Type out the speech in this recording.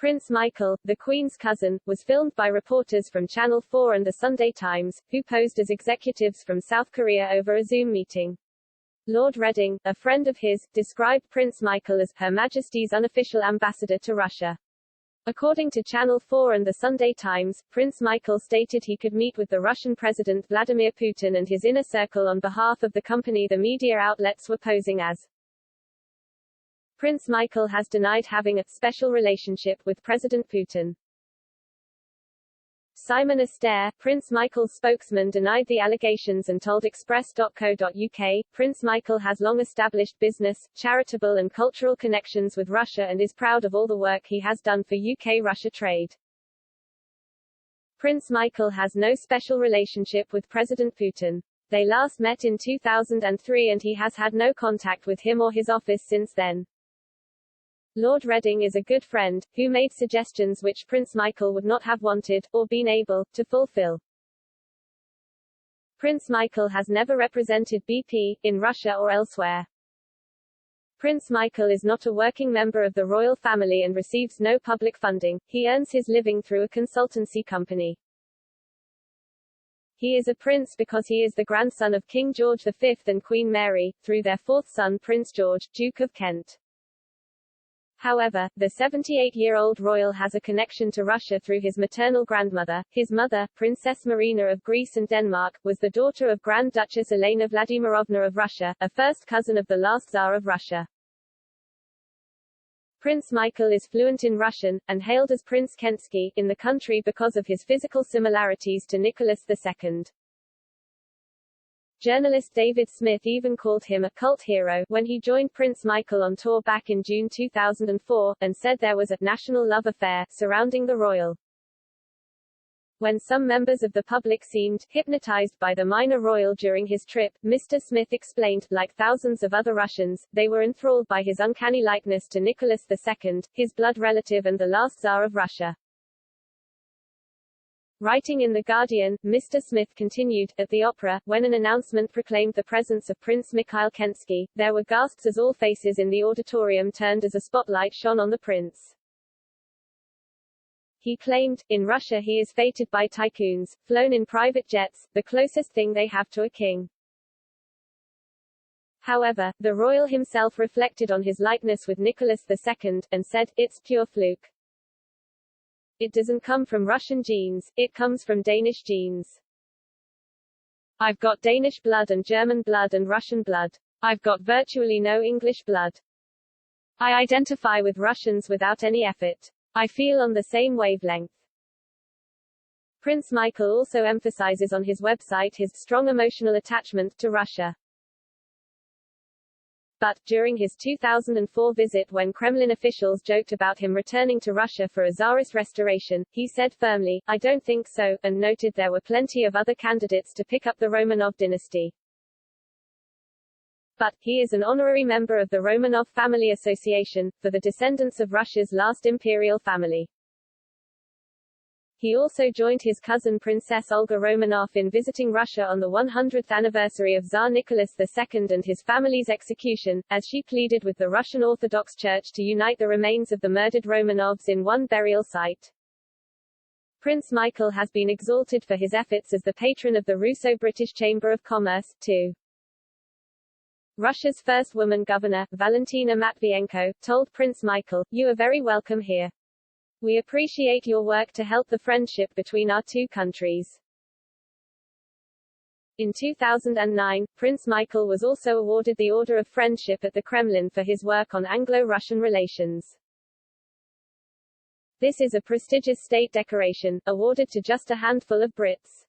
Prince Michael, the Queen's cousin, was filmed by reporters from Channel 4 and The Sunday Times, who posed as executives from South Korea over a Zoom meeting. Lord Reading, a friend of his, described Prince Michael as Her Majesty's unofficial ambassador to Russia. According to Channel 4 and The Sunday Times, Prince Michael stated he could meet with the Russian President Vladimir Putin and his inner circle on behalf of the company the media outlets were posing as. Prince Michael has denied having a special relationship with President Putin. Simon Astaire, Prince Michael's spokesman, denied the allegations and told Express.co.uk, Prince Michael has long-established business, charitable and cultural connections with Russia and is proud of all the work he has done for UK-Russia trade. Prince Michael has no special relationship with President Putin. They last met in 2003 and he has had no contact with him or his office since then. Lord Reading is a good friend, who made suggestions which Prince Michael would not have wanted, or been able, to fulfill. Prince Michael has never represented BP, in Russia or elsewhere. Prince Michael is not a working member of the royal family and receives no public funding. He earns his living through a consultancy company. He is a prince because he is the grandson of King George V and Queen Mary, through their fourth son Prince George, Duke of Kent. However, the 78-year-old royal has a connection to Russia through his maternal grandmother. His mother, Princess Marina of Greece and Denmark, was the daughter of Grand Duchess Elena Vladimirovna of Russia, a first cousin of the last Tsar of Russia. Prince Michael is fluent in Russian, and hailed as Prince Kensky, in the country because of his physical similarities to Nicholas II. Journalist David Smith even called him a cult hero when he joined Prince Michael on tour back in June 2004, and said there was a national love affair surrounding the royal. When some members of the public seemed hypnotized by the minor royal during his trip, Mr. Smith explained, like thousands of other Russians, they were enthralled by his uncanny likeness to Nicholas II, his blood relative and the last Tsar of Russia. Writing in The Guardian, Mr. Smith continued, at the opera, when an announcement proclaimed the presence of Prince Mikhail Kensky, there were gasps as all faces in the auditorium turned as a spotlight shone on the prince. He claimed, in Russia he is feted by tycoons, flown in private jets, the closest thing they have to a king. However, the royal himself reflected on his likeness with Nicholas II, and said, it's pure fluke. It doesn't come from Russian genes, it comes from Danish genes. I've got Danish blood and German blood and Russian blood. I've got virtually no English blood. I identify with Russians without any effort. I feel on the same wavelength. Prince Michael also emphasizes on his website his strong emotional attachment to Russia. But, during his 2004 visit when Kremlin officials joked about him returning to Russia for a Tsarist restoration, he said firmly, I don't think so, and noted there were plenty of other candidates to pick up the Romanov dynasty. But, he is an honorary member of the Romanov Family Association, for the descendants of Russia's last imperial family. He also joined his cousin Princess Olga Romanov in visiting Russia on the 100th anniversary of Tsar Nicholas II and his family's execution, as she pleaded with the Russian Orthodox Church to unite the remains of the murdered Romanovs in one burial site. Prince Michael has been exalted for his efforts as the patron of the Russo-British Chamber of Commerce, too. Russia's first woman governor, Valentina Matvienko, told Prince Michael, you are very welcome here. We appreciate your work to help the friendship between our two countries. In 2009, Prince Michael was also awarded the Order of Friendship at the Kremlin for his work on Anglo-Russian relations. This is a prestigious state decoration, awarded to just a handful of Brits.